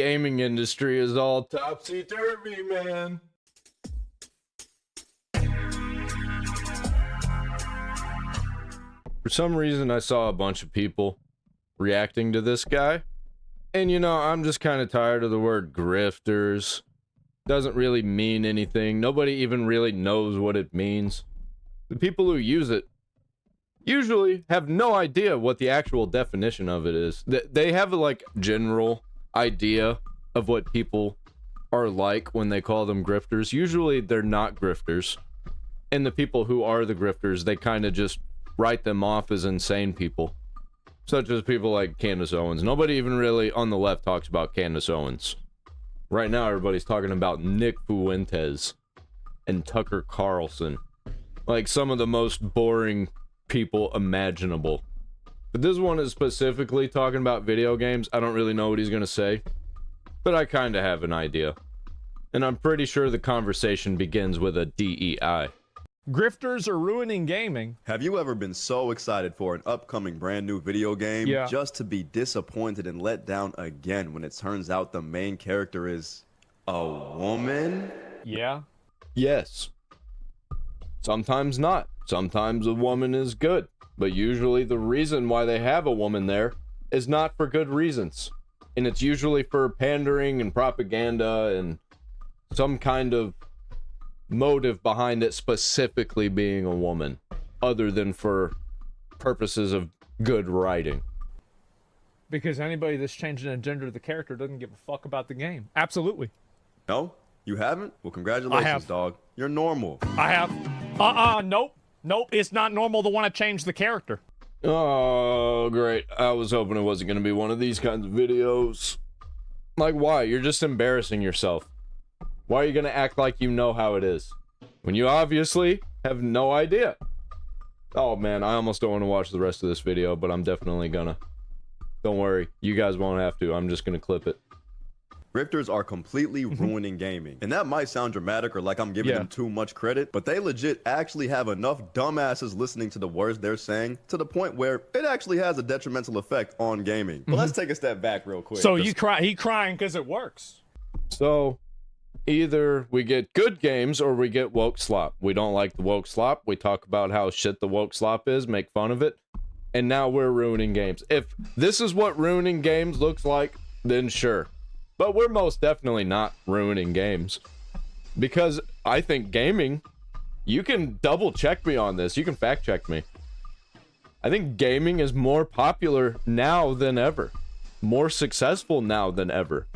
gaming industry is all topsy-turvy, man. For some reason, I saw a bunch of people reacting to this guy. And, you know, I'm just kind of tired of the word grifters. Doesn't really mean anything. Nobody even really knows what it means. The people who use it usually have no idea what the actual definition of it is. They have a, like, general idea of what people are like when they call them grifters. Usually, they're not grifters. And the people who are the grifters, they kind of just write them off as insane people. Such as people like Candace Owens. Nobody even really on the left talks about Candace Owens. Right now, everybody's talking about Nick Fuentes and Tucker Carlson. Like some of the most boring people imaginable. But this one is specifically talking about video games. I don't really know what he's gonna say, but I kind of have an idea. And I'm pretty sure the conversation begins with a DEI. Grifters are ruining gaming. Have you ever been so excited for an upcoming brand new video game just to be disappointed and let down again when it turns out the main character is a woman? Yeah. Yes. Sometimes not. Sometimes a woman is good. But usually the reason why they have a woman there is not for good reasons. And it's usually for pandering and propaganda and some kind of motive behind it specifically being a woman, other than for purposes of good writing. Because anybody that's changing the gender of the character doesn't give a fuck about the game. Absolutely. No? You haven't? Well, congratulations, dog. You're normal. I have. Nope. Nope, it's not normal to want to change the character. Oh, great. I was hoping it wasn't going to be one of these kinds of videos. Like, why? You're just embarrassing yourself. Why are you going to act like you know how it is when you obviously have no idea? Oh man, I almost don't want to watch the rest of this video, but I'm definitely gonna. Don't worry, you guys won't have to. I'm just gonna clip it. Grifters are completely ruining gaming. And that might sound dramatic or like I'm giving them too much credit, but they legit actually have enough dumbasses listening to the words they're saying to the point where it actually has a detrimental effect on gaming. But let's take a step back real quick. So he crying because it works. So either we get good games or we get woke slop. We don't like the woke slop. We talk about how shit the woke slop is, make fun of it, and now we're ruining games. If this is what ruining games looks like, then sure. But we're most definitely not ruining games. Because I think gaming, you can double check me on this. You can fact check me. I think gaming is more popular now than ever. More successful now than ever.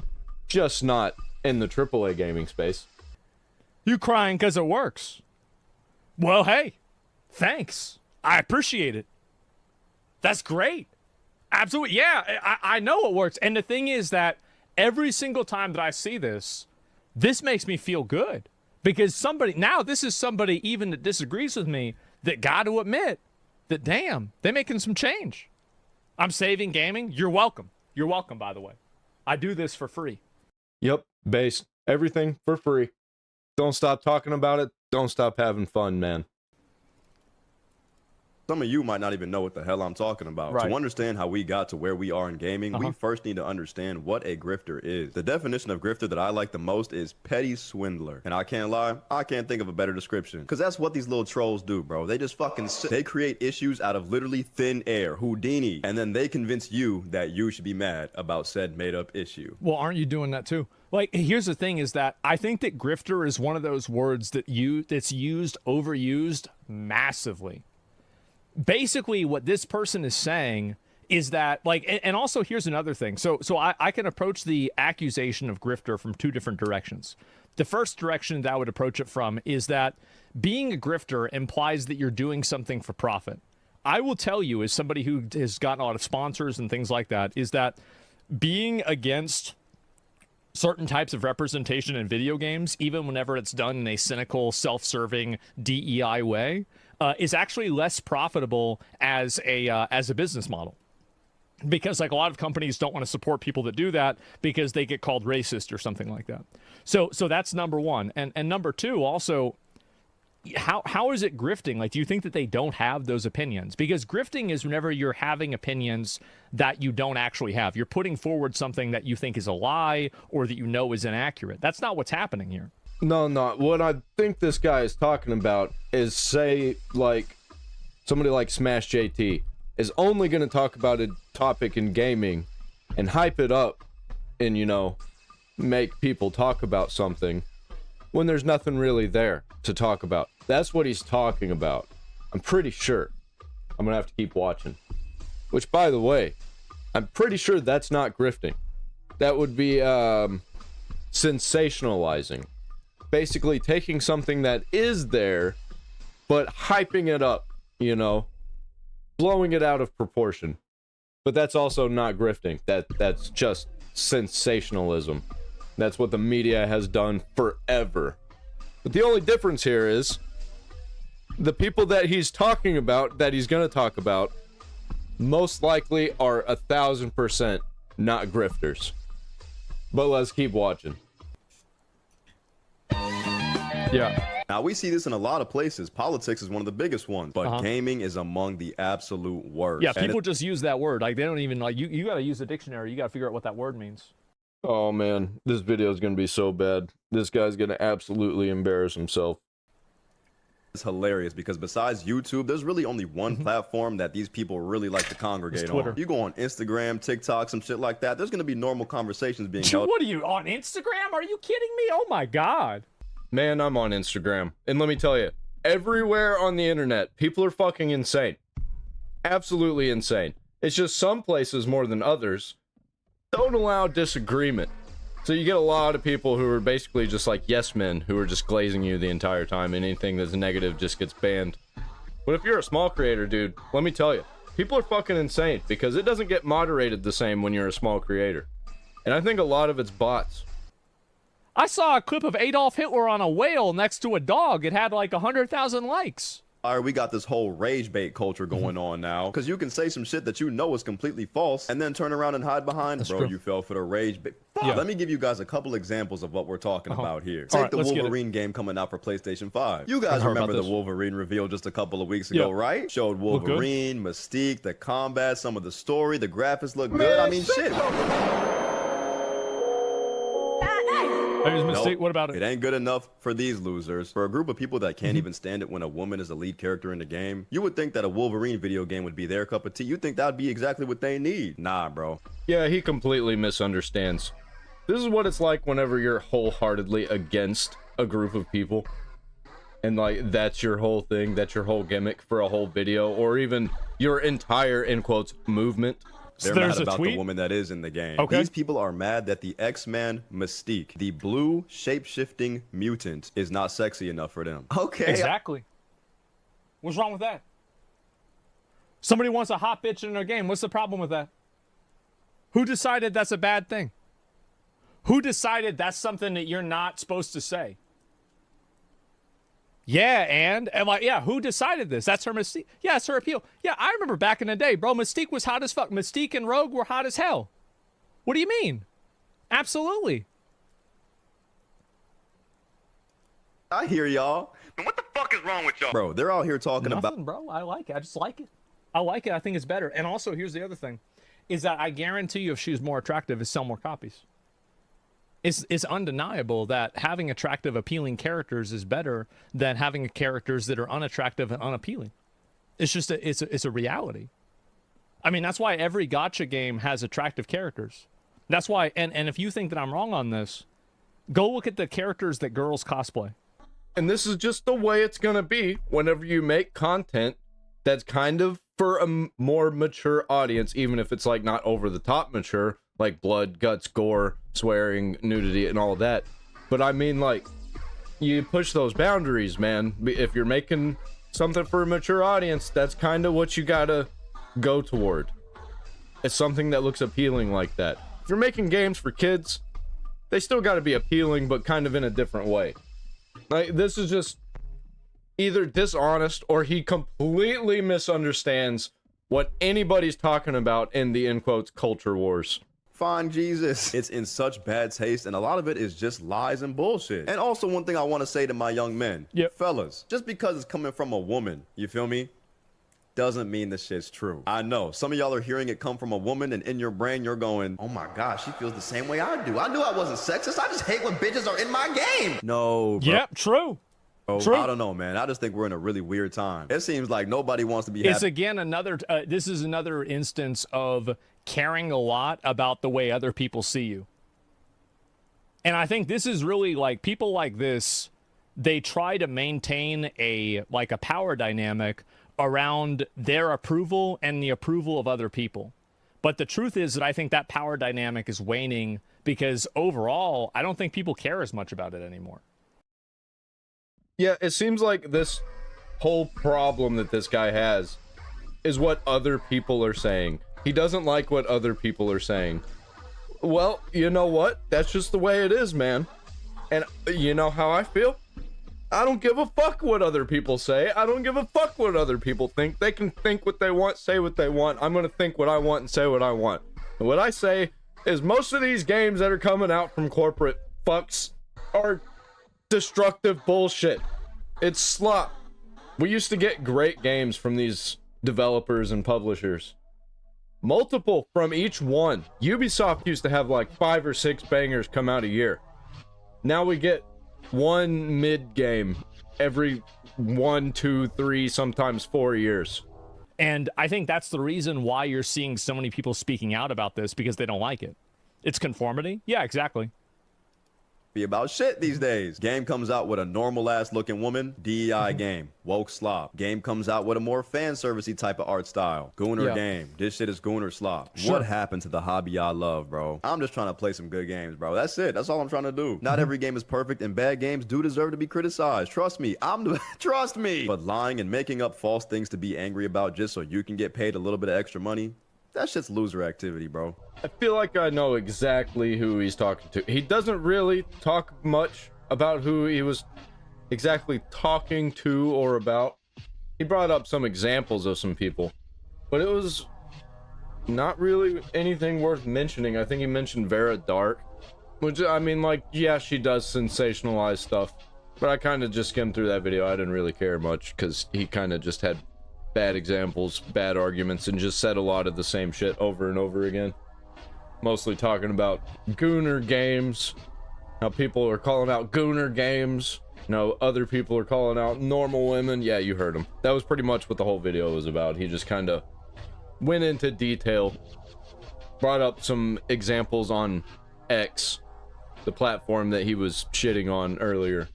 Just not in the AAA gaming space. You crying because it works. Well, hey, thanks. I appreciate it. That's great. Absolutely. Yeah, I know it works. And the thing is that every single time that I see this, this makes me feel good. Because this is somebody even that disagrees with me that got to admit that, damn, they're making some change. I'm saving gaming. You're welcome. You're welcome, by the way. I do this for free. Yep, base. Everything for free. Don't stop talking about it. Don't stop having fun, man. Some of you might not even know what the hell I'm talking about. Right. To understand how we got to where we are in gaming, we first need to understand what a grifter is. The definition of grifter that I like the most is petty swindler. And I can't lie, I can't think of a better description. Because that's what these little trolls do, bro. They just fucking they create issues out of literally thin air, Houdini, and then they convince you that you should be mad about said made-up issue. Well, aren't you doing that too? Like, here's the thing is that I think that grifter is one of those words that's overused massively. Basically, what this person is saying is that, like, and also here's another thing. So I can approach the accusation of grifter from two different directions. The first direction that I would approach it from is that being a grifter implies that you're doing something for profit. I will tell you, as somebody who has gotten a lot of sponsors and things like that, is that being against certain types of representation in video games, even whenever it's done in a cynical, self-serving DEI way, is actually less profitable as a business model. Because like a lot of companies don't want to support people that do that because they get called racist or something like that. So that's number one. And number two, also, how is it grifting? Like, do you think that they don't have those opinions? Because grifting is whenever you're having opinions that you don't actually have. You're putting forward something that you think is a lie or that you know is inaccurate. That's not what's happening here. No, what I think this guy is talking about is, say, like, somebody like Smash JT is only going to talk about a topic in gaming and hype it up and, you know, make people talk about something when there's nothing really there to talk about. That's what he's talking about. I'm pretty sure. I'm gonna have to keep watching. Which, by the way, I'm pretty sure that's not grifting. That would be sensationalizing. Basically taking something that is there, but hyping it up, you know, blowing it out of proportion. But that's also not grifting. That's just sensationalism. That's what the media has done forever. But the only difference here is the people that he's talking about, that he's going to talk about, most likely are 1,000% not grifters. But let's keep watching. Yeah. Now, we see this in a lot of places. Politics is one of the biggest ones, but gaming is among the absolute worst. Yeah, people just use that word. Like, they don't even, like, you got to use a dictionary. You got to figure out what that word means. Oh man, this video is going to be so bad. This guy's going to absolutely embarrass himself. It's hilarious because besides YouTube, there's really only one platform that these people really like to congregate on. You go on Instagram, TikTok, some shit like that, there's going to be normal conversations being held. What are you, on Instagram? Are you kidding me? Oh my God. Man, I'm on Instagram. And let me tell you, everywhere on the internet, people are fucking insane. Absolutely insane. It's just some places more than others don't allow disagreement. So you get a lot of people who are basically just like yes men who are just glazing you the entire time, and anything that's negative just gets banned. But if you're a small creator, dude, let me tell you, people are fucking insane because it doesn't get moderated the same when you're a small creator. And I think a lot of it's bots. I saw a clip of Adolf Hitler on a whale next to a dog. It had like 100,000 likes. All right, we got this whole rage bait culture going on now, because you can say some shit that you know is completely false and then turn around and hide behind. That's bro, true. You fell for the rage bait. Yeah. Let me give you guys a couple examples of what we're talking about here. Take the Wolverine game coming out for PlayStation 5. You guys remember the Wolverine reveal just a couple of weeks ago, right? Showed Wolverine, Mystique, the combat, some of the story, the graphics look good. I mean, shit. Nope, what about it? It ain't good enough for these losers. For a group of people that can't even stand it when a woman is the lead character in the game, you would think that a Wolverine video game would be their cup of tea. You think that would be exactly what they need. Nah, bro. Yeah, he completely misunderstands. This is what it's like whenever you're wholeheartedly against a group of people. And like, that's your whole thing, that's your whole gimmick for a whole video, or even your entire, in quotes, movement. They're mad about the woman that is in the game. These people are mad that the X-Men Mystique, the blue shape-shifting mutant, is not sexy enough for them. Okay. Exactly. What's wrong with that? Somebody wants a hot bitch in their game. What's the problem with that? Who decided that's a bad thing? Who decided that's something that you're not supposed to say? Yeah, and like, yeah, who decided this? That's her Mystique. Yeah, it's her appeal. Yeah, I remember back in the day, bro, Mystique was hot as fuck. Mystique and Rogue were hot as hell. What do you mean? Absolutely. I hear y'all. What the fuck is wrong with y'all? Bro, they're out here talking about... bro, I like it. I just like it. I like it. I think it's better. And also, here's the other thing, is that I guarantee you if she was more attractive, it'd sell more copies. It's undeniable that having attractive, appealing characters is better than having characters that are unattractive and unappealing. It's just it's a reality. I mean, that's why every gacha game has attractive characters. That's why, and if you think that I'm wrong on this, go look at the characters that girls cosplay. And this is just the way it's gonna be whenever you make content that's kind of for a more mature audience, even if it's like not over the top mature, like blood, guts, gore, swearing, nudity, and all of that. But I mean, like, you push those boundaries, man. If you're making something for a mature audience, that's kind of what you gotta go toward. It's something that looks appealing like that. If you're making games for kids, they still gotta be appealing, but kind of in a different way. Like, this is just either dishonest or he completely misunderstands what anybody's talking about in the, in quotes, culture wars. Find Jesus. It's in such bad taste, and a lot of it is just lies and bullshit. And also, one thing I want to say to my young men, fellas, just because it's coming from a woman, you feel me, doesn't mean the shit's true. I know some of y'all are hearing it come from a woman, and in your brain you're going, oh my gosh, she feels the same way I do. I knew I wasn't sexist. I just hate when bitches are in my game. No, bro. Yep, true. Oh, True. I don't know, man. I just think we're in a really weird time. It seems like nobody wants to be It's happy. again another. This is another instance of caring a lot about the way other people see you. And I think this is really like people like this. They try to maintain a power dynamic around their approval and the approval of other people. But the truth is that I think that power dynamic is waning because overall, I don't think people care as much about it anymore. Yeah, it seems like this whole problem that this guy has is what other people are saying. He doesn't like what other people are saying. Well, you know what? That's just the way it is, man. And you know how I feel? I don't give a fuck what other people say. I don't give a fuck what other people think. They can think what they want, say what they want. I'm gonna think what I want and say what I want. And what I say is most of these games that are coming out from corporate fucks are destructive bullshit. It's slop. We used to get great games from these developers and publishers. Multiple from each one. Ubisoft used to have like 5 or 6 bangers come out a year. Now we get one mid game every 1, 2, 3, sometimes 4 years. And I think that's the reason why you're seeing so many people speaking out about this, because they don't like it. It's conformity. Yeah, exactly. About shit these days. Game comes out with a normal ass looking woman, DEI game, woke slop. Game comes out with a more fan servicey type of art style, gooner game. This shit is gooner slop. Sure. What happened to the hobby I love, bro? I'm just trying to play some good games, bro. That's it. That's all I'm trying to do. Not every game is perfect, and bad games do deserve to be criticized. Trust me. Trust me. But lying and making up false things to be angry about just so you can get paid a little bit of extra money, that shit's loser activity, bro. I feel like I know exactly who he's talking to. He doesn't really talk much about who he was exactly talking to or about. He brought up some examples of some people, but it was not really anything worth mentioning. I think he mentioned Vera Dark, which, I mean, like, yeah, she does sensationalize stuff, but I kind of just skimmed through that video. I didn't really care much because he kind of just had bad examples, bad arguments, and just said a lot of the same shit over and over again. Mostly talking about gooner games, how people are calling out gooner games, other people are calling out normal women. Yeah, you heard him. That was pretty much what the whole video was about. He just kind of went into detail, brought up some examples on X, the platform that he was shitting on earlier.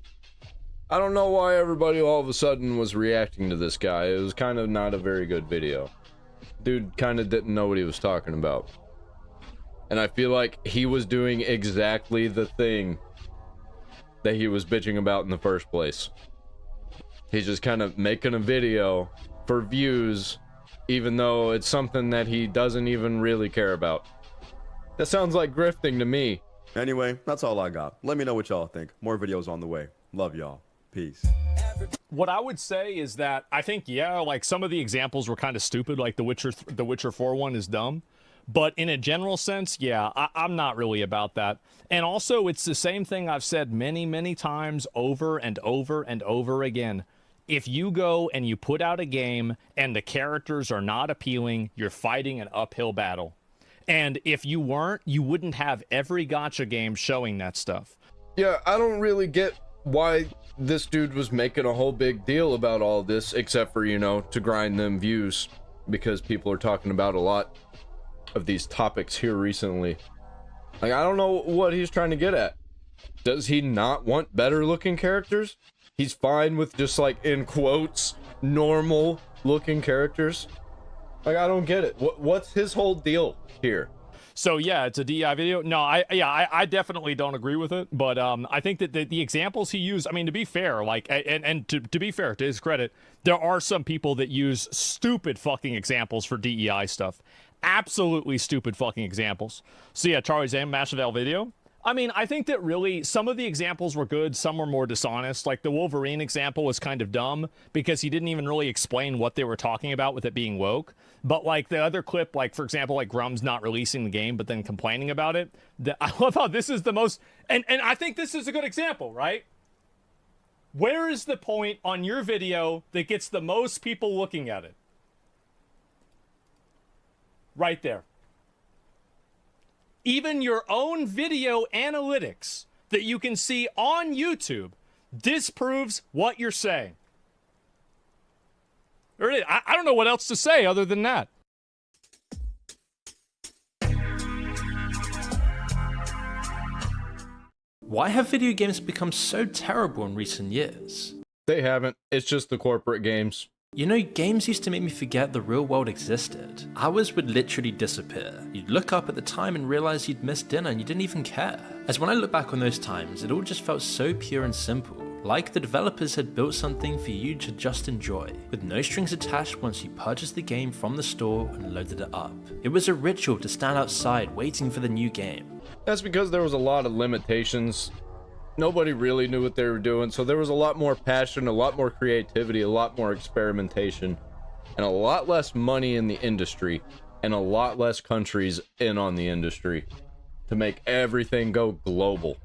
I don't know why everybody all of a sudden was reacting to this guy. It was kind of not a very good video. Dude kind of didn't know what he was talking about. And I feel like he was doing exactly the thing that he was bitching about in the first place. He's just kind of making a video for views, even though it's something that he doesn't even really care about. That sounds like grifting to me. Anyway, that's all I got. Let me know what y'all think. More videos on the way. Love y'all. Peace. What I would say is that I think, like some of the examples were kind of stupid, like the Witcher 4 one is dumb. But in a general sense, I'm not really about that. And also, it's the same thing I've said many, many times over and over and over again. If you go and you put out a game and the characters are not appealing, you're fighting an uphill battle. And if you weren't, you wouldn't have every gacha game showing that stuff. Yeah, I don't really get why this dude was making a whole big deal about all this, except for, to grind them views, because people are talking about a lot of these topics here recently. Like, I don't know what he's trying to get at. Does he not want better looking characters? He's fine with just, like, in quotes, normal looking characters? Like, I don't get it. What's his whole deal here? So yeah, it's a DEI video. No, I definitely don't agree with it. But I think that the examples he used, I mean, to be fair, like, and to be fair, to his credit, there are some people that use stupid fucking examples for DEI stuff. Absolutely stupid fucking examples. So yeah, Charlie's Zam, Mastervale video. I mean, I think that really some of the examples were good, some were more dishonest. Like the Wolverine example was kind of dumb because he didn't even really explain what they were talking about with it being woke. But like the other clip, like for example, like Grum's not releasing the game but then complaining about it. I love how this is the most, and I think this is a good example, right? Where is the point on your video that gets the most people looking at it? Right there. Even your own video analytics that you can see on YouTube disproves what you're saying. I don't know what else to say other than that. Why have video games become so terrible in recent years? They haven't. It's just the corporate games. You know, games used to make me forget the real world existed. Hours would literally disappear. You'd look up at the time and realize you'd missed dinner and you didn't even care. As when I look back on those times, it all just felt so pure and simple. Like the developers had built something for you to just enjoy, with no strings attached once you purchased the game from the store and loaded it up. It was a ritual to stand outside waiting for the new game. That's because there was a lot of limitations. Nobody really knew what they were doing, so there was a lot more passion, a lot more creativity, a lot more experimentation, and a lot less money in the industry, and a lot less countries in on the industry to make everything go global.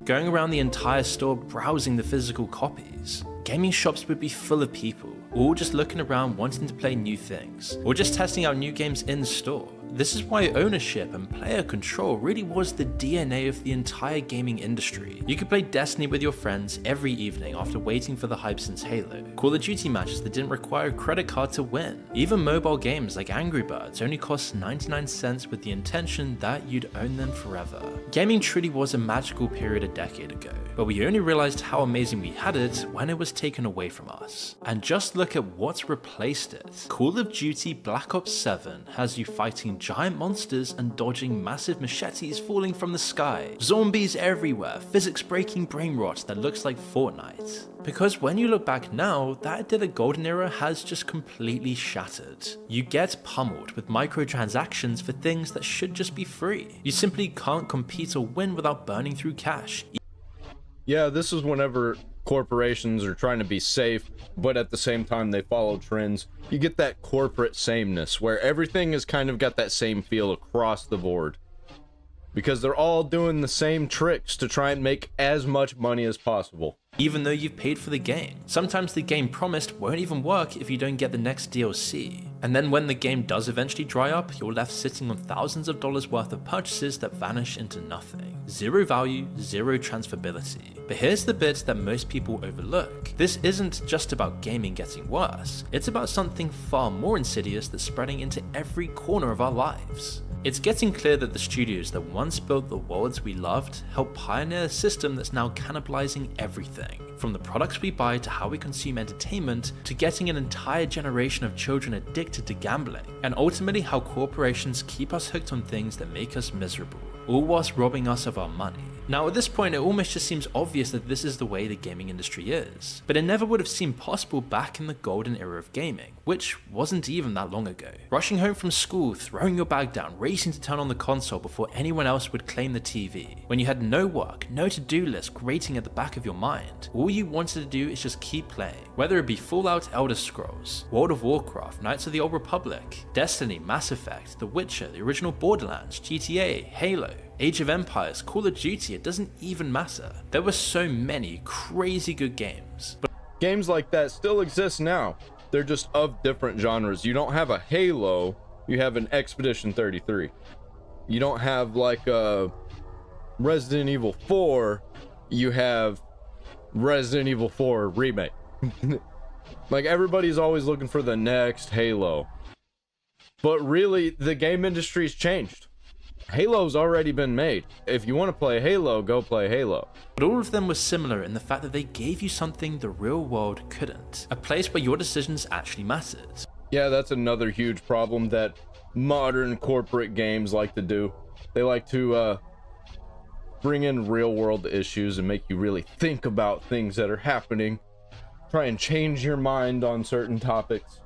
Going around the entire store browsing the physical copies. Gaming shops would be full of people, all just looking around wanting to play new things, or just testing out new games in store. This is why ownership and player control really was the DNA of the entire gaming industry. You could play Destiny with your friends every evening after waiting for the hype since Halo. Call of Duty matches that didn't require a credit card to win. Even mobile games like Angry Birds only cost 99 cents with the intention that you'd own them forever. Gaming truly was a magical period a decade ago, but we only realized how amazing we had it when it was taken away from us. And just look at what's replaced it. Call of Duty Black Ops 7 has you fighting giant monsters and dodging massive machetes falling from the sky. Zombies everywhere, physics breaking brain rot that looks like Fortnite. Because when you look back now, that idyllic golden era has just completely shattered. You get pummeled with microtransactions for things that should just be free. You simply can't compete or win without burning through cash. Yeah, this is whenever corporations are trying to be safe, but at the same time they follow trends. You get that corporate sameness where everything has kind of got that same feel across the board. Because they're all doing the same tricks to try and make as much money as possible. Even though you've paid for the game. Sometimes the game promised won't even work if you don't get the next DLC. And then when the game does eventually dry up, you're left sitting on thousands of dollars worth of purchases that vanish into nothing. Zero value, zero transferability. But here's the bit that most people overlook. This isn't just about gaming getting worse. It's about something far more insidious that's spreading into every corner of our lives. It's getting clear that the studios that once built the worlds we loved helped pioneer a system that's now cannibalizing everything. From the products we buy to how we consume entertainment, to getting an entire generation of children addicted to gambling, and ultimately how corporations keep us hooked on things that make us miserable, all whilst robbing us of our money. Now at this point it almost just seems obvious that this is the way the gaming industry is, but it never would have seemed possible back in the golden era of gaming, which wasn't even that long ago. Rushing home from school, throwing your bag down, racing to turn on the console before anyone else would claim the TV. When you had no work, no to-do list grating at the back of your mind, all you wanted to do is just keep playing. Whether it be Fallout, Elder Scrolls, World of Warcraft, Knights of the Old Republic, Destiny, Mass Effect, The Witcher, the original Borderlands, GTA, Halo, Age of Empires, Call of Duty, it doesn't even matter. There were so many crazy good games. But games like that still exist now. They're just of different genres. You don't have a Halo, you have an Expedition 33. You don't have like a Resident Evil 4, you have Resident Evil 4 remake. Like everybody's always looking for the next Halo. But really, the game industry's changed. Halo's already been made. If you want to play Halo, go play Halo. But all of them were similar in the fact that they gave you something the real world couldn't. A place where your decisions actually mattered. Yeah, that's another huge problem that modern corporate games like to do. They like to bring in real world issues and make you really think about things that are happening. Try and change your mind on certain topics.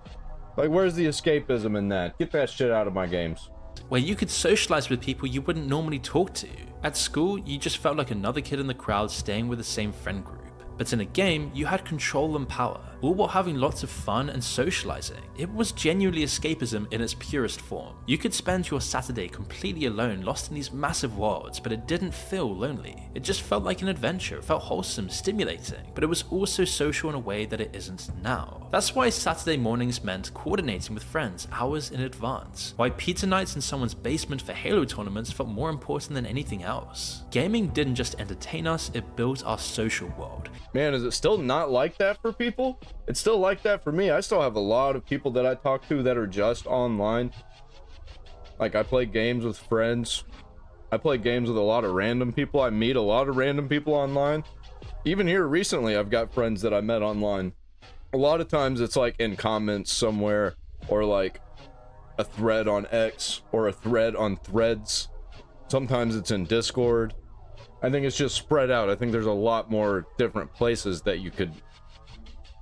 Like, where's the escapism in that? Get that shit out of my games. where you could socialize with people you wouldn't normally talk to. At school, you just felt like another kid in the crowd staying with the same friend group. But in a game, you had control and power, all while having lots of fun and socializing. It was genuinely escapism in its purest form. You could spend your Saturday completely alone, lost in these massive worlds, but it didn't feel lonely. It just felt like an adventure, it felt wholesome, stimulating, but it was also social in a way that it isn't now. That's why Saturday mornings meant coordinating with friends hours in advance. Why pizza nights in someone's basement for Halo tournaments felt more important than anything else. Gaming didn't just entertain us, it built our social world. Man, is it still not like that for people? It's still like that for me. I still have a lot of people that I talk to that are just online. Like, I play games with friends. I play games with a lot of random people. I meet a lot of random people online. Even here recently, I've got friends that I met online. A lot of times it's like in comments somewhere, or like a thread on X, or a thread on Threads. Sometimes it's in Discord. I think it's just spread out. I think there's a lot more different places that you could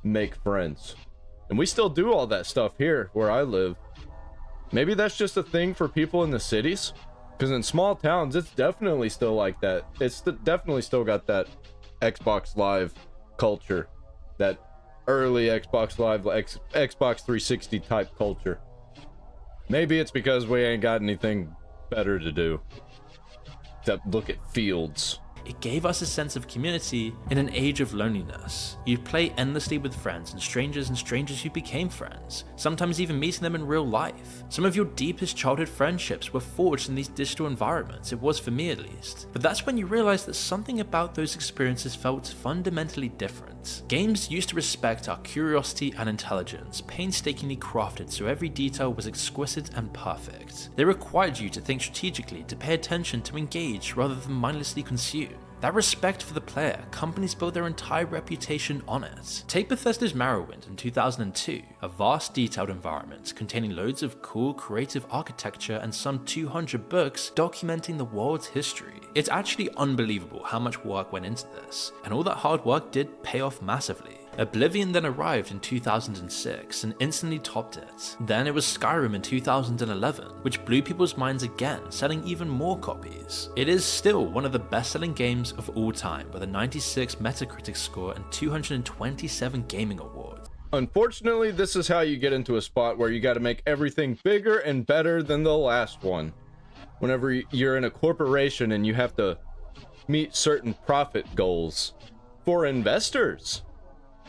make friends. And we still do all that stuff here where I live. Maybe that's just a thing for people in the cities, because in small towns it's definitely still like that. It's definitely still got that Xbox Live culture, that early Xbox Live, Xbox 360 type culture. Maybe it's because we ain't got anything better to do except look at fields. It gave us a sense of community in an age of loneliness. You'd play endlessly with friends and strangers who became friends, sometimes even meeting them in real life. Some of your deepest childhood friendships were forged in these digital environments, it was for me at least. But that's when you realize that something about those experiences felt fundamentally different. Games used to respect our curiosity and intelligence, painstakingly crafted so every detail was exquisite and perfect. They required you to think strategically, to pay attention, to engage rather than mindlessly consume. That respect for the player, companies built their entire reputation on it. Take Bethesda's Morrowind in 2002, a vast detailed environment containing loads of cool creative architecture and some 200 books documenting the world's history. It's actually unbelievable how much work went into this, and all that hard work did pay off massively. Oblivion then arrived in 2006 and instantly topped it. Then it was Skyrim in 2011, which blew people's minds again, selling even more copies. It is still one of the best-selling games of all time, with a 96 Metacritic score and 227 gaming awards. Unfortunately, this is how you get into a spot where you got to make everything bigger and better than the last one. Whenever you're in a corporation and you have to meet certain profit goals for investors,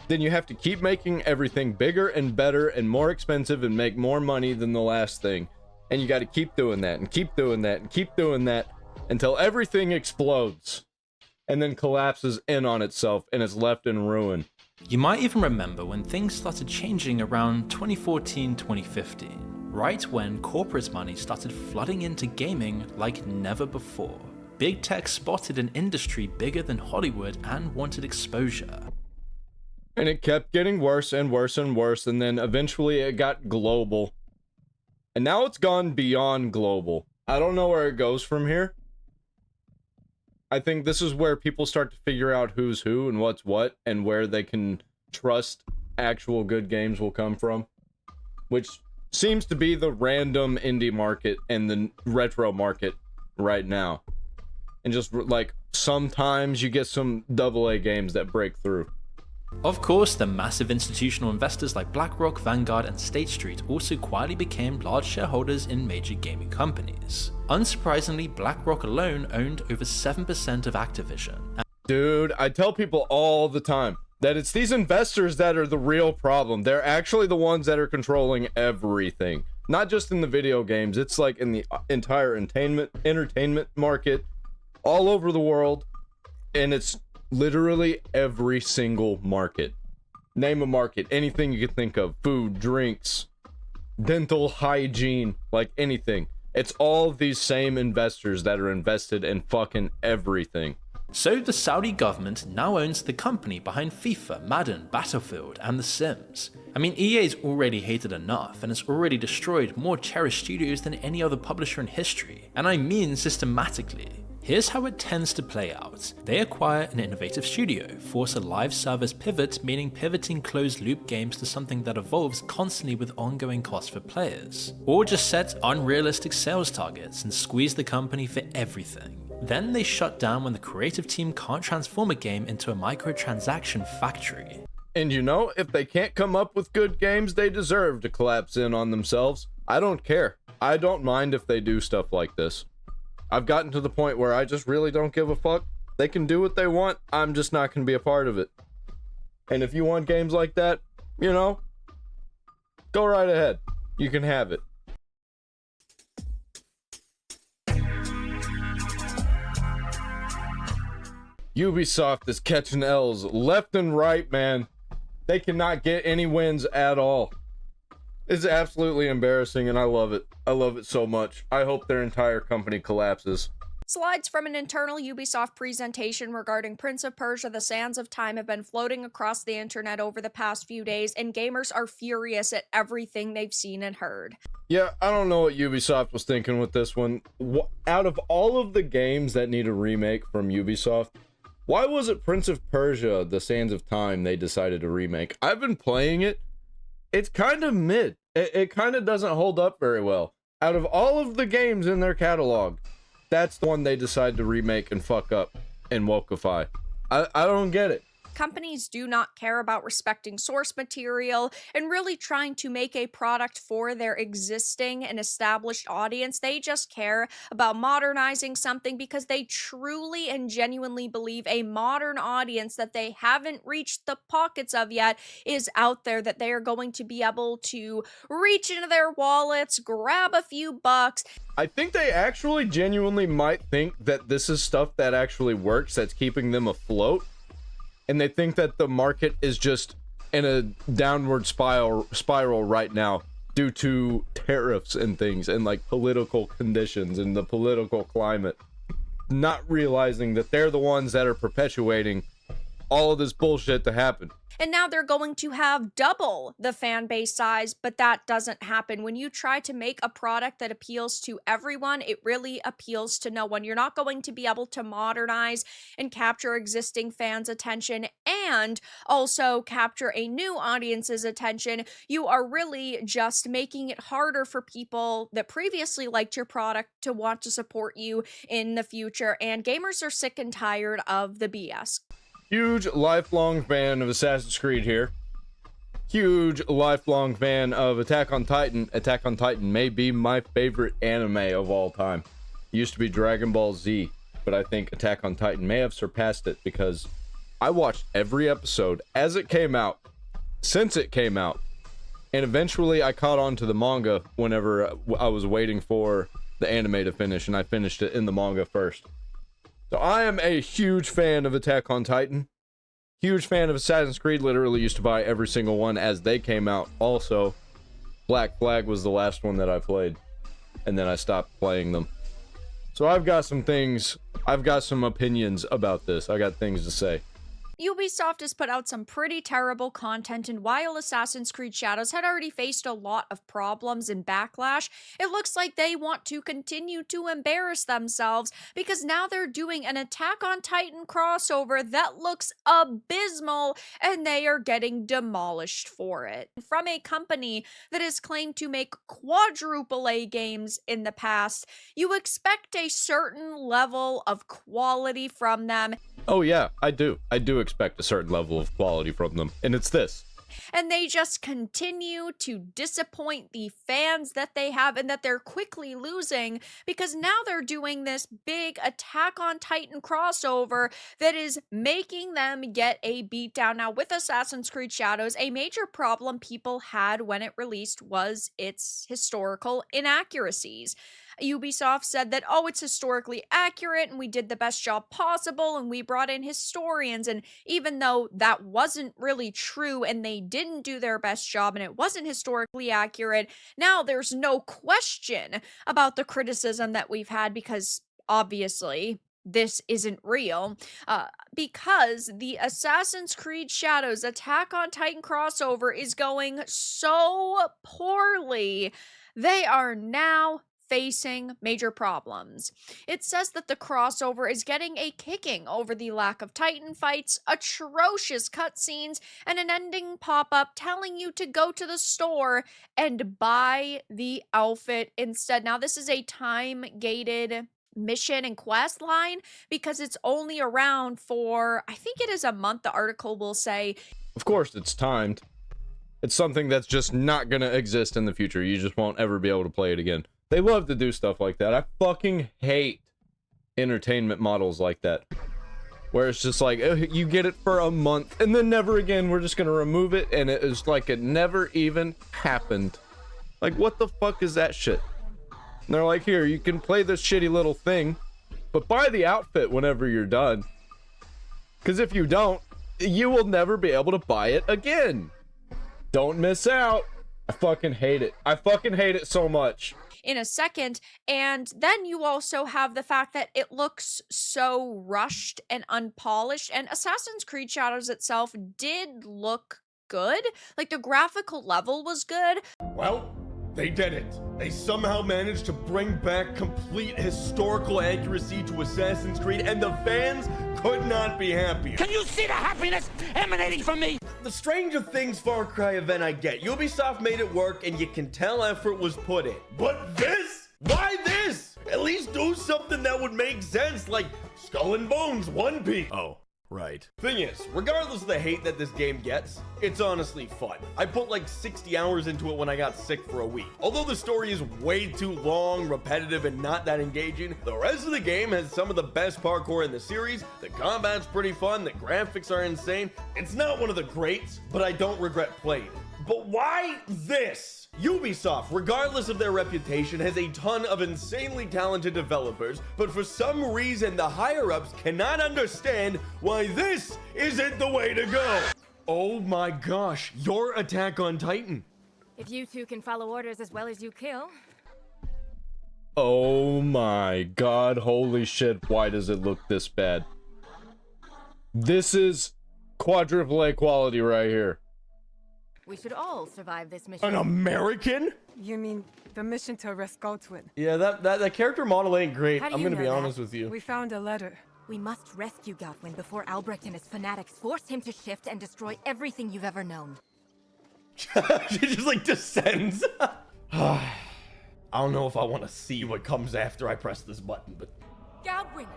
then you have to keep making everything bigger and better and more expensive and make more money than the last thing. And you got to keep doing that and keep doing that and keep doing that until everything explodes and then collapses in on itself and is left in ruin. You might even remember when things started changing around 2014-2015, right when corporate money started flooding into gaming like never before. Big tech spotted an industry bigger than Hollywood and wanted exposure. And it kept getting worse and worse and worse, and then eventually it got global. And now it's gone beyond global. I don't know where it goes from here. I think this is where people start to figure out who's who and what's what, and where they can trust actual good games will come from. Which seems to be the random indie market and the retro market right now. And just like, sometimes you get some AA games that break through. Of course, the massive institutional investors like BlackRock, Vanguard, and State Street also quietly became large shareholders in major gaming companies. Unsurprisingly, BlackRock alone owned over 7% of Activision. Dude, I tell people all the time that it's these investors that are the real problem. They're actually the ones that are controlling everything. Not just in the video games, it's like in the entire entertainment market all over the world, and it's literally every single market. Name a market, anything you can think of. Food, drinks, dental hygiene, like anything. It's all these same investors that are invested in fucking everything. So the Saudi government now owns the company behind FIFA, Madden, Battlefield, and The Sims. I mean, EA's already hated enough, and it's already destroyed more cherished studios than any other publisher in history. And I mean systematically. Here's how it tends to play out. They acquire an innovative studio, force a live service pivot, meaning pivoting closed-loop games to something that evolves constantly with ongoing costs for players, or just set unrealistic sales targets and squeeze the company for everything. Then they shut down when the creative team can't transform a game into a microtransaction factory. And you know, if they can't come up with good games, they deserve to collapse in on themselves. I don't care. I don't mind if they do stuff like this. I've gotten to the point where I just really don't give a fuck. They can do what they want. I'm just not going to be a part of it. And if you want games like that, you know, go right ahead. You can have it. Ubisoft is catching L's left and right, man. They cannot get any wins at all. It's absolutely embarrassing, and I love it. I love it so much. I hope their entire company collapses. Slides from an internal Ubisoft presentation regarding Prince of Persia: The Sands of Time have been floating across the internet over the past few days, and gamers are furious at everything they've seen and heard. Yeah, I don't know what Ubisoft was thinking with this one. Out of all of the games that need a remake from Ubisoft, why was it Prince of Persia: The Sands of Time they decided to remake? I've been playing it. It's kind of mid. It kind of doesn't hold up very well. Out of all of the games in their catalog, that's the one they decide to remake and fuck up and wokeify. I don't get it. Companies do not care about respecting source material and really trying to make a product for their existing and established audience. They just care about modernizing something because they truly and genuinely believe a modern audience that they haven't reached the pockets of yet is out there, that they are going to be able to reach into their wallets, grab a few bucks. I think they actually genuinely might think that this is stuff that actually works, that's keeping them afloat. And they think that the market is just in a downward spiral right now due to tariffs and things and like political conditions and the political climate, not realizing that they're the ones that are perpetuating all of this bullshit to happen. And now they're going to have double the fan base size, but that doesn't happen. When you try to make a product that appeals to everyone, it really appeals to no one. You're not going to be able to modernize and capture existing fans' attention and also capture a new audience's attention. You are really just making it harder for people that previously liked your product to want to support you in the future. And gamers are sick and tired of the BS. Huge lifelong fan of Assassin's Creed here. Huge lifelong fan of Attack on Titan. Attack on Titan may be my favorite anime of all time. It used to be Dragon Ball Z, but I think Attack on Titan may have surpassed it because I watched every episode as it came out, since it came out, and eventually I caught on to the manga whenever I was waiting for the anime to finish, and I finished it in the manga first. So I am a huge fan of Attack on Titan. Huge fan of Assassin's Creed. Literally used to buy every single one as they came out. Also, Black Flag was the last one that I played. And then I stopped playing them. So I've got some opinions about this. I got things to say. Ubisoft has put out some pretty terrible content, and while Assassin's Creed Shadows had already faced a lot of problems and backlash, it looks like they want to continue to embarrass themselves because now they're doing an Attack on Titan crossover that looks abysmal, and they are getting demolished for it. From a company that has claimed to make quadruple A games in the past, you expect a certain level of quality from them. Oh yeah, I do expect a certain level of quality from them, and it's this. And they just continue to disappoint the fans that they have and that they're quickly losing because now they're doing this big Attack on Titan crossover that is making them get a beatdown. Now, with Assassin's Creed Shadows, a major problem people had when it released was its historical inaccuracies. Ubisoft said that, oh, it's historically accurate and we did the best job possible and we brought in historians, and even though that wasn't really true and they didn't do their best job and it wasn't historically accurate, now there's no question about the criticism that we've had because obviously this isn't real, because the Assassin's Creed Shadows Attack on Titan crossover is going so poorly. They are now facing major problems. It says that the crossover is getting a kicking over the lack of Titan fights, atrocious cutscenes, and an ending pop-up telling you to go to the store and buy the outfit instead. Now, this is a time-gated mission and quest line because it's only around for, I think it is a month, the article will say. Of course, it's timed. It's something that's just not gonna exist in the future. You just won't ever be able to play it again. They love to do stuff like that. I fucking hate entertainment models like that. Where it's just like, you get it for a month, and then never again, we're just gonna remove it, and it is like it never even happened. Like, what the fuck is that shit? And they're like, here, you can play this shitty little thing, but buy the outfit whenever you're done. Because if you don't, you will never be able to buy it again. Don't miss out. I fucking hate it. I fucking hate it so much. In a second, and then you also have the fact that it looks so rushed and unpolished, and Assassin's Creed Shadows itself did look good. Like, the graphical level was good. Well, they did it. They somehow managed to bring back complete historical accuracy to Assassin's Creed, and the fans could not be happier. Can you see the happiness emanating from me? The Stranger Things Far Cry event I get. Ubisoft made it work, and you can tell effort was put in. But this? Why this? At least do something that would make sense, like Skull and Bones, One Piece. Oh. Right. Thing is, regardless of the hate that this game gets, it's honestly fun. I put like 60 hours into it when I got sick for a week. Although the story is way too long, repetitive, and not that engaging, the rest of the game has some of the best parkour in the series, the combat's pretty fun, the graphics are insane. It's not one of the greats, but I don't regret playing it. But why this? Ubisoft, regardless of their reputation, has a ton of insanely talented developers, but for some reason the higher-ups cannot understand why this isn't the way to go. Oh my gosh, you're Attack on Titan. If you two can follow orders as well as you kill. Oh my god, holy shit, why does it look this bad? This is quadruple A quality right here. We should all survive this mission. An American? You mean the mission to arrest Godwin? Yeah, that character model ain't great. How do I'm you gonna be know that? honest with you. We found a letter. We must rescue Godwin before Albrecht and his fanatics force him to shift and destroy everything you've ever known. She just like descends. I don't know if I want to see what comes after I press this button, but Godwin!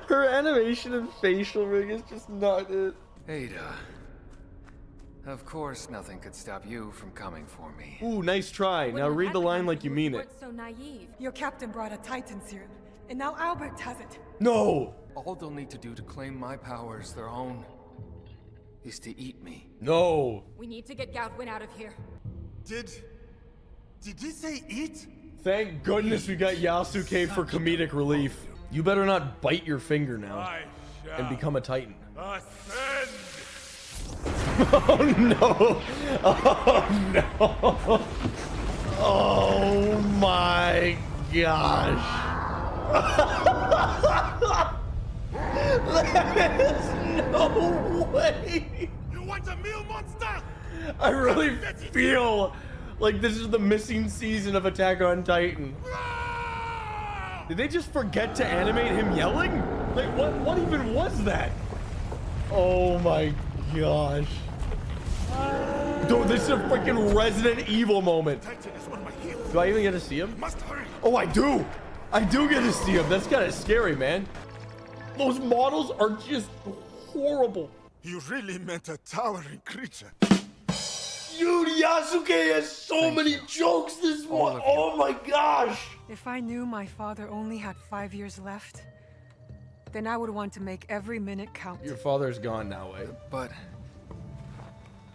her animation and facial rig is just not it. Ada. Of course nothing could stop you from coming for me. Ooh, nice try. Now read the line like you mean it. So naive. Your captain brought a Titan serum, and now Albert has it. No! All they'll need to do to claim my power as their own is to eat me. No! We need to get Godwin out of here. Did you say eat? Thank goodness we got Yasuke for comedic relief. You better not bite your finger now and become a Titan. Ascend! Oh no! Oh no! Oh my gosh! There is no way! You want a meal, monster? I really feel like this is the missing season of Attack on Titan. Did they just forget to animate him yelling? Like, what even was that? Oh my gosh. Dude, this is a freaking Resident Evil moment. Titan is one of my heroes. Do I even get to see him? Must hurry. Oh, I do. I do get to see him. That's kind of scary, man. Those models are just horrible. You really meant a towering creature. Dude, Yasuke has so many jokes this one. Oh my gosh. If I knew my father only had 5 years left, then I would want to make every minute count. Your father's gone now, eh? But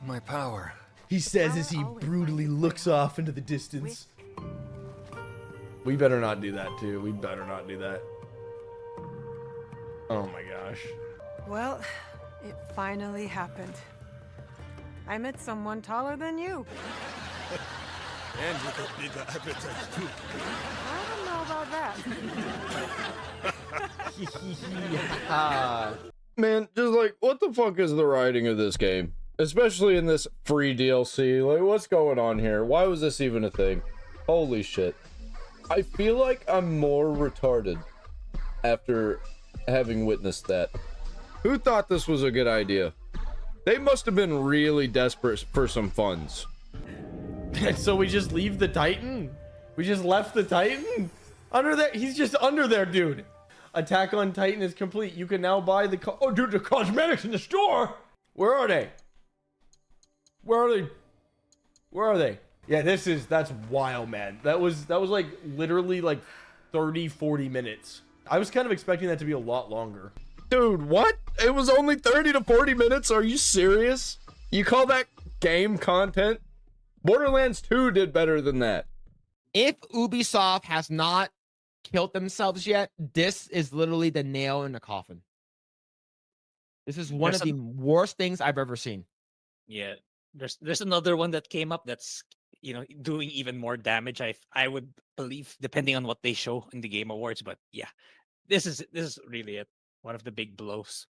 my power. He says as he brutally looks off into the distance. We better not do that, too. We better not do that. Oh my gosh. Well, it finally happened. I met someone taller than you. And with a bigger appetite, too. I don't know about that. Man, just like, what the fuck is the writing of this game? Especially in this free DLC. Like, what's going on here? Why was this even a thing? Holy shit. I feel like I'm more retarded after having witnessed that. Who thought this was a good idea? They must have been really desperate for some funds. So we just leave the Titan? We just left the Titan? Under there? He's just under there, dude. Attack on Titan is complete. You can now buy the oh, dude, the cosmetics in the store. Where are they? Where are they? Where are they? Yeah, that's wild, man. That was like literally like 30-40 minutes. I was kind of expecting that to be a lot longer. Dude, what? It was only 30 to 40 minutes? Are you serious? You call that game content? Borderlands 2 did better than that. If Ubisoft has not killed themselves yet, this is literally the nail in the coffin. This is one of the worst things I've ever seen. Yeah, there's another one that came up that's doing even more damage. I would believe, depending on what they show in the Game Awards. But yeah, this is really it. One of the big blows.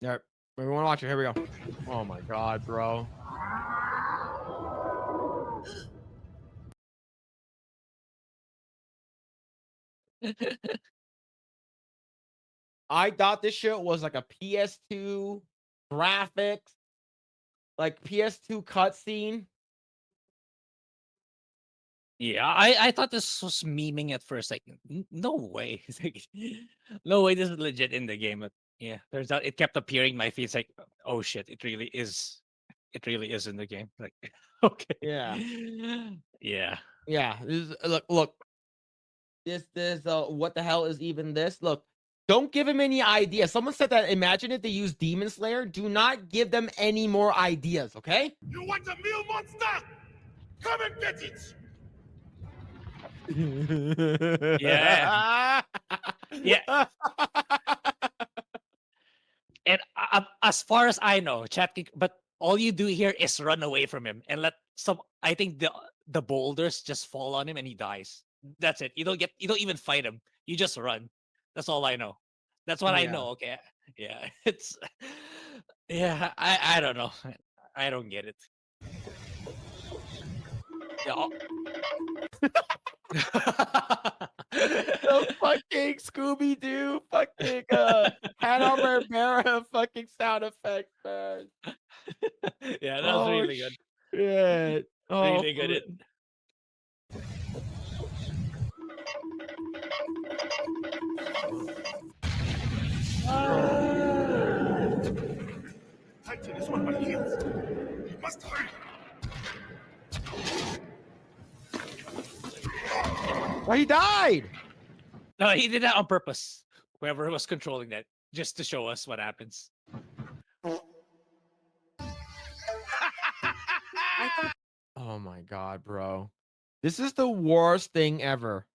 Yeah, we want to watch it. Here we go. Oh my god, bro. I thought this shit was like a PS2 graphics, like PS2 cutscene. Yeah, I thought this was memeing at first. Like, no way. It's like, no way this is legit in the game. But yeah, turns out it kept appearing in my feed. It's like, oh shit, it really is. It really is in the game. Like, okay. Yeah. Yeah. Yeah. This is, look. This what the hell is even this? Look, don't give him any ideas. Someone said that, imagine if they use Demon Slayer. Do not give them any more ideas, okay? You want a meal monster? Come and get it! Yeah. Yeah. And as far as I know, but all you do here is run away from him and let I think the boulders just fall on him and he dies. That's it. You don't even fight him. You just run. That's all I know. That's what I know. Okay. Yeah. It's I don't know. I don't get it. Yeah. The fucking Scooby-Doo fucking Hanna-Barbera fucking sound effects, man. Yeah, that was really good. Yeah. Oh, really good. Titan is on my heels. You must hurry. Oh, he died. No, he did that on purpose. Whoever was controlling that, just to show us what happens. Oh my god, bro. This is the worst thing ever.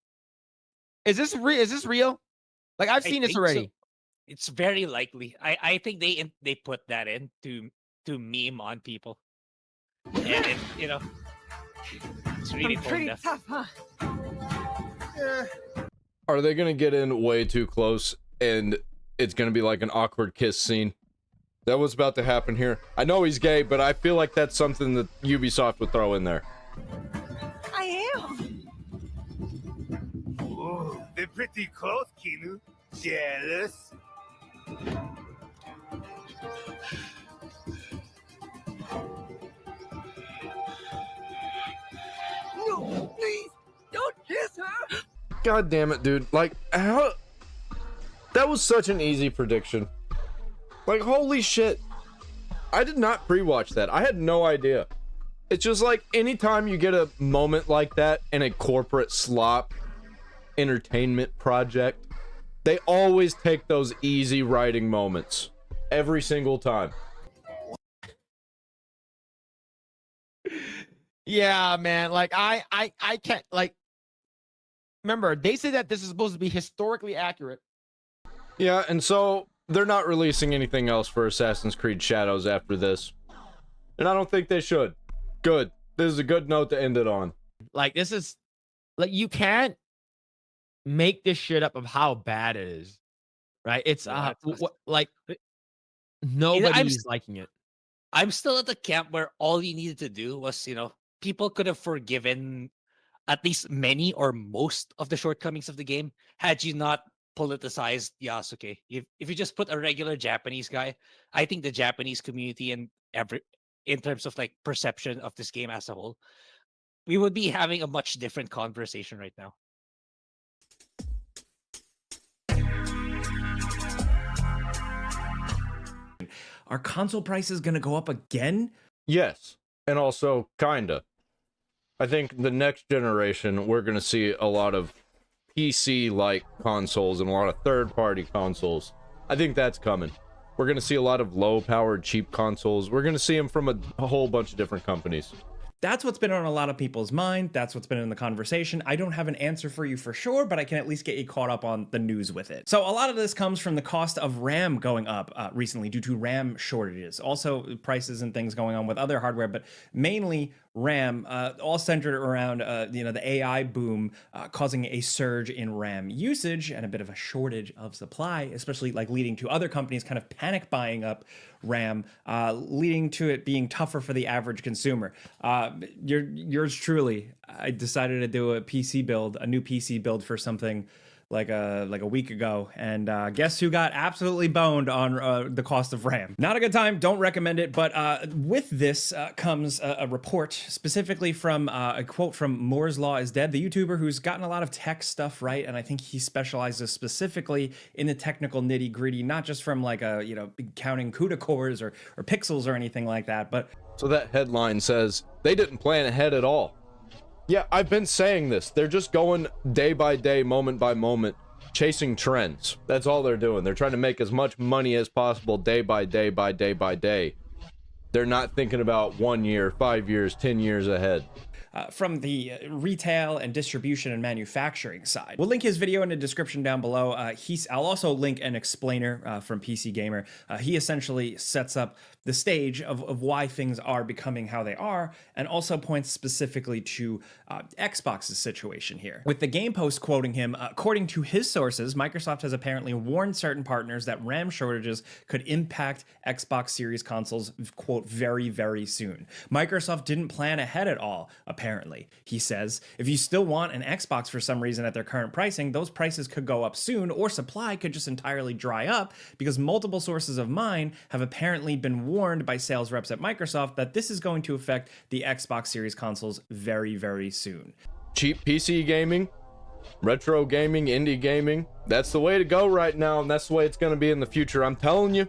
Is this real? Like, I've seen this already. So. It's very likely. I think they put that in to meme on people. And it's really pretty tough, huh? Are they gonna get in way too close and it's gonna be like an awkward kiss scene? That was about to happen here. I know he's gay, but I feel like that's something that Ubisoft would throw in there. I am. Oh, they're pretty close, Kinu. Jealous? No, please, don't kiss her. God damn it, dude. Like, how... That was such an easy prediction. Like, holy shit. I did not pre-watch that. I had no idea. It's just like, anytime you get a moment like that in a corporate slop entertainment project, they always take those easy writing moments. Every single time. Yeah, man. Like, I can't, like... Remember, they say that this is supposed to be historically accurate. Yeah, and so they're not releasing anything else for Assassin's Creed Shadows after this. And I don't think they should. Good. This is a good note to end it on. Like, this is... Like, you can't make this shit up of how bad it is. Right? It's, like... Nobody's liking it. I'm still at the camp where all you needed to do was, people could have forgiven at least many or most of the shortcomings of the game had you not politicized Yasuke. If you just put a regular Japanese guy, I think the Japanese community and in terms of like perception of this game as a whole, we would be having a much different conversation right now. Are console prices going to go up again? Yes, and also kinda. I think the next generation, we're going to see a lot of PC-like consoles and a lot of third-party consoles. I think that's coming. We're going to see a lot of low-powered, cheap consoles. We're going to see them from a whole bunch of different companies. That's what's been on a lot of people's mind. That's what's been in the conversation. I don't have an answer for you for sure, but I can at least get you caught up on the news with it. So a lot of this comes from the cost of RAM going up recently due to RAM shortages. Also prices and things going on with other hardware, but mainly RAM, all centered around the AI boom, causing a surge in RAM usage and a bit of a shortage of supply, especially like leading to other companies kind of panic buying up RAM, leading to it being tougher for the average consumer. Yours truly, I decided to do a new PC build for something like a week ago, and guess who got absolutely boned on the cost of RAM? Not a good time, don't recommend it, but with this comes a report specifically from a quote from Moore's Law is Dead, the YouTuber who's gotten a lot of tech stuff right, and I think he specializes specifically in the technical nitty gritty, not just from like counting CUDA cores or pixels or anything like that, but... So that headline says, they didn't plan ahead at all. Yeah, I've been saying this. They're just going day by day, moment by moment, chasing trends. That's all they're doing. They're trying to make as much money as possible day by day by day by day. They're not thinking about 1 year, 5 years, 10 years ahead. From the retail and distribution and manufacturing side. We'll link his video in the description down below. I'll also link an explainer from PC Gamer. He essentially sets up the stage of why things are becoming how they are, and also points specifically to Xbox's situation here. With the game post quoting him, according to his sources, Microsoft has apparently warned certain partners that RAM shortages could impact Xbox Series consoles, quote, very, very soon. Microsoft didn't plan ahead at all, apparently. He says, if you still want an Xbox for some reason at their current pricing, those prices could go up soon, or supply could just entirely dry up, because multiple sources of mine have apparently been warned by sales reps at Microsoft that this is going to affect the Xbox Series consoles very, very soon. Cheap PC gaming, retro gaming, indie gaming, that's the way to go right now, and that's the way it's going to be in the future, I'm telling you.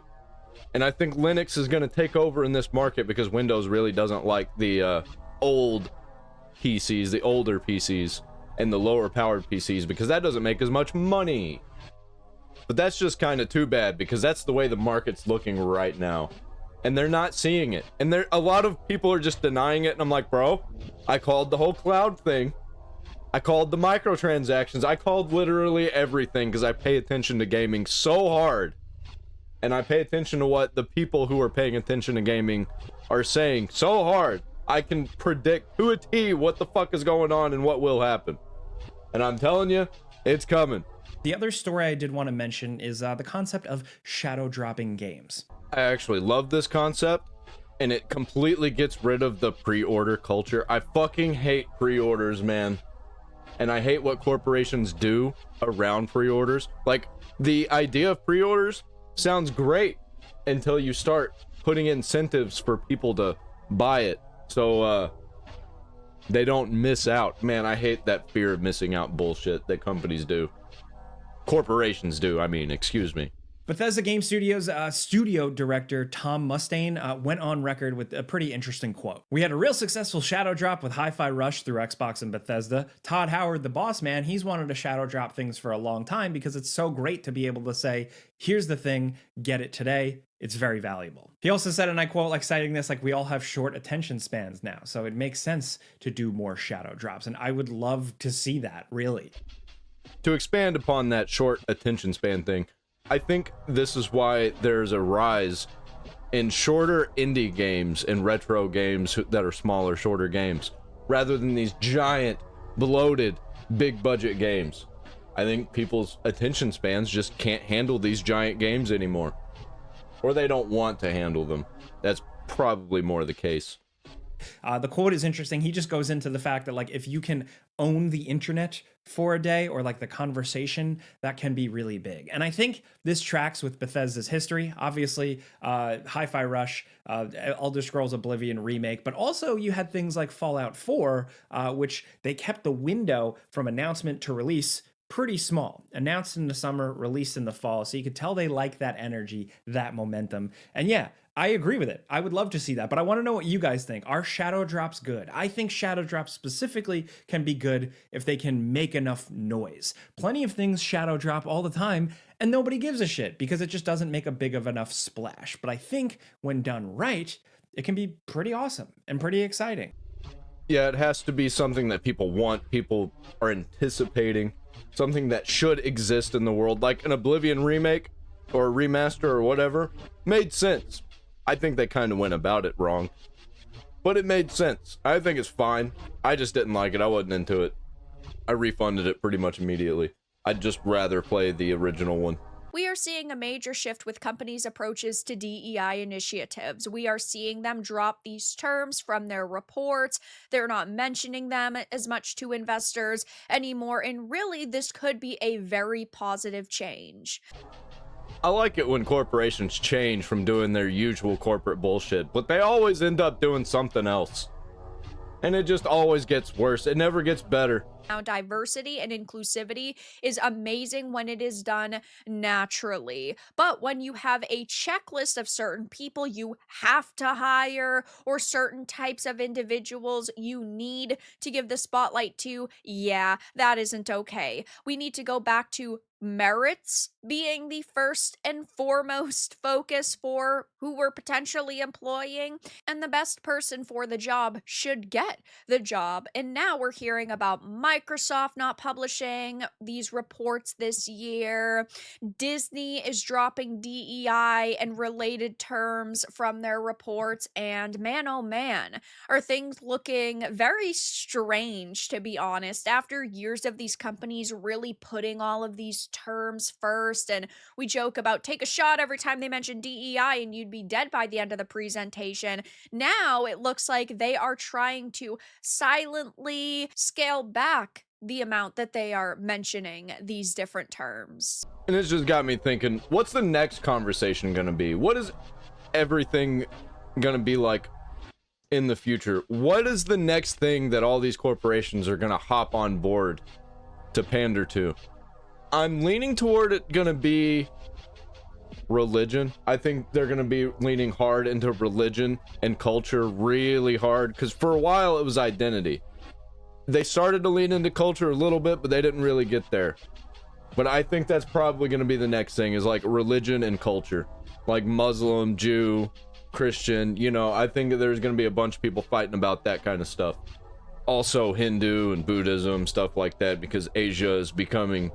And I think Linux is going to take over in this market because Windows really doesn't like the old PCs, the older PCs, and the lower powered PCs, because that doesn't make as much money. But that's just kind of too bad, because that's the way the market's looking right now. And they're not seeing it. And a lot of people are just denying it, and I'm like, bro, I called the whole cloud thing. I called the microtransactions. I called literally everything, because I pay attention to gaming so hard. And I pay attention to what the people who are paying attention to gaming are saying so hard. I can predict to a T what the fuck is going on and what will happen. And I'm telling you, it's coming. The other story I did want to mention is the concept of shadow dropping games. I actually love this concept, and it completely gets rid of the pre-order culture. I fucking hate pre-orders, man. And I hate what corporations do around pre-orders. Like, the idea of pre-orders sounds great until you start putting incentives for people to buy it, so they don't miss out. Man, I hate that fear of missing out bullshit that companies do. Corporations do, I mean, excuse me. Bethesda Game Studios studio director Tom Mustaine went on record with a pretty interesting quote. We had a real successful shadow drop with Hi-Fi Rush through Xbox and Bethesda. Todd Howard, the boss man, he's wanted to shadow drop things for a long time because it's so great to be able to say, here's the thing, get it today. It's very valuable. He also said, and I quote, like citing this, like, we all have short attention spans now, so it makes sense to do more shadow drops, and I would love to see that, really. To expand upon that short attention span thing, I think this is why there's a rise in shorter indie games and retro games that are smaller, shorter games, rather than these giant, bloated, big budget games. I think people's attention spans just can't handle these giant games anymore. Or they don't want to handle them. That's probably more the case. The quote is interesting. He just goes into the fact that like if you can own the internet for a day, or like the conversation, that can be really big. And I think this tracks with Bethesda's history. Obviously, Hi-Fi Rush, Elder Scrolls Oblivion remake, but also you had things like Fallout 4, which they kept the window from announcement to release pretty small. Announced in the summer, released in the fall. So you could tell they like that energy, that momentum. And yeah, I agree with it. I would love to see that, but I want to know what you guys think. Are shadow drops good? I think shadow drops specifically can be good if they can make enough noise. Plenty of things shadow drop all the time and nobody gives a shit because it just doesn't make a big of enough splash. But I think when done right, it can be pretty awesome and pretty exciting. Yeah, it has to be something that people want, people are anticipating, something that should exist in the world, like an Oblivion remake or a remaster or whatever. Made sense. I think they kind of went about it wrong, but it made sense. I think it's fine. I just didn't like it. I wasn't into it. I refunded it pretty much immediately. I'd just rather play the original one. We are seeing a major shift with companies' approaches to DEI initiatives. We are seeing them drop these terms from their reports. They're not mentioning them as much to investors anymore, and really, this could be a very positive change. I like it when corporations change from doing their usual corporate bullshit, but they always end up doing something else. And it just always gets worse. It never gets better. Now, diversity and inclusivity is amazing when it is done naturally. But when you have a checklist of certain people you have to hire or certain types of individuals you need to give the spotlight to, yeah, that isn't okay. We need to go back to merits being the first and foremost focus for who we're potentially employing, and the best person for the job should get the job. And now we're hearing about Microsoft not publishing these reports this year. Disney is dropping DEI and related terms from their reports, and man, oh man, are things looking very strange, to be honest, after years of these companies really putting all of these terms first. And we joke about take a shot every time they mention DEI and you'd be dead by the end of the presentation. Now it looks like they are trying to silently scale back the amount that they are mentioning these different terms. And it's just got me thinking, what's the next conversation gonna be? What is everything gonna be like in the future? What is the next thing that all these corporations are gonna hop on board to pander to? I'm leaning toward it gonna be religion. I think they're gonna be leaning hard into religion and culture really hard, because for a while it was identity. They started to lean into culture a little bit, but they didn't really get there. But I think that's probably gonna be the next thing, is like religion and culture, like Muslim, Jew, Christian, you know. I think there's gonna be a bunch of people fighting about that kind of stuff. Also Hindu and Buddhism, stuff like that, because Asia is becoming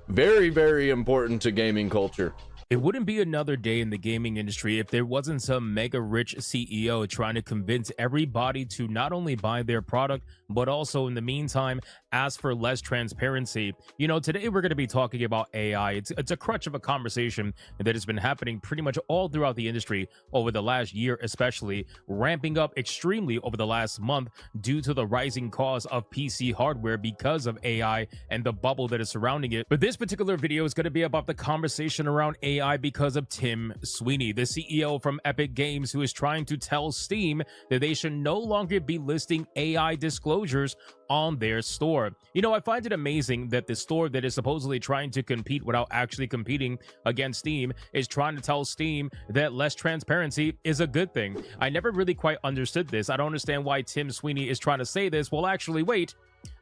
very, very important to gaming culture. It wouldn't be another day in the gaming industry if there wasn't some mega rich CEO trying to convince everybody to not only buy their product, but also in the meantime, ask for less transparency. You know, today we're going to be talking about AI. It's a crutch of a conversation that has been happening pretty much all throughout the industry over the last year, especially ramping up extremely over the last month due to the rising cost of PC hardware because of AI and the bubble that is surrounding it. But this particular video is going to be about the conversation around AI because of Tim Sweeney, the CEO from Epic Games, who is trying to tell Steam that they should no longer be listing AI disclosures on their store. You know, I find it amazing that the store that is supposedly trying to compete without actually competing against Steam is trying to tell Steam that less transparency is a good thing. I never really quite understood this. I don't understand why Tim Sweeney is trying to say this. Well, actually, wait.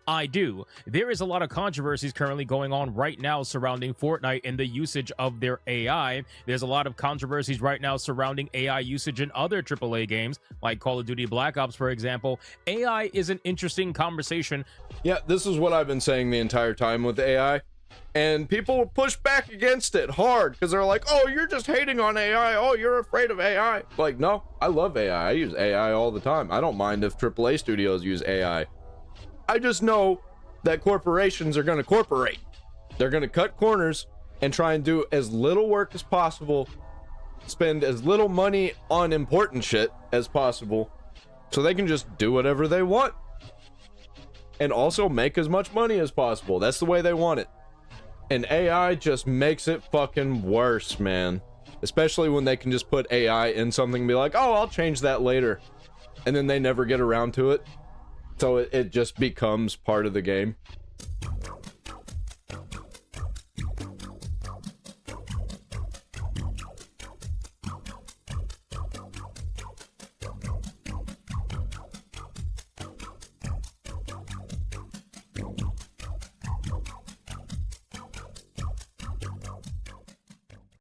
I do. There is a lot of controversies currently going on right now surrounding Fortnite and the usage of their AI. There's a lot of controversies right now surrounding AI usage in other AAA games, like Call of Duty Black Ops, for example. AI is an interesting conversation. Yeah, this is what I've been saying the entire time with AI. And people push back against it hard because they're like, oh, you're just hating on AI. Oh, you're afraid of AI. Like, no, I love AI. I use AI all the time. I don't mind if AAA studios use AI. I just know that corporations are going to corporate. They're going to cut corners and try and do as little work as possible, spend as little money on important shit as possible, So they can just do whatever they want. And also make as much money as possible. That's the way they want it. And AI just makes it fucking worse, man. Especially when they can just put AI in something and be like, oh, I'll change that later. And then they never get around to it. So it just becomes part of the game.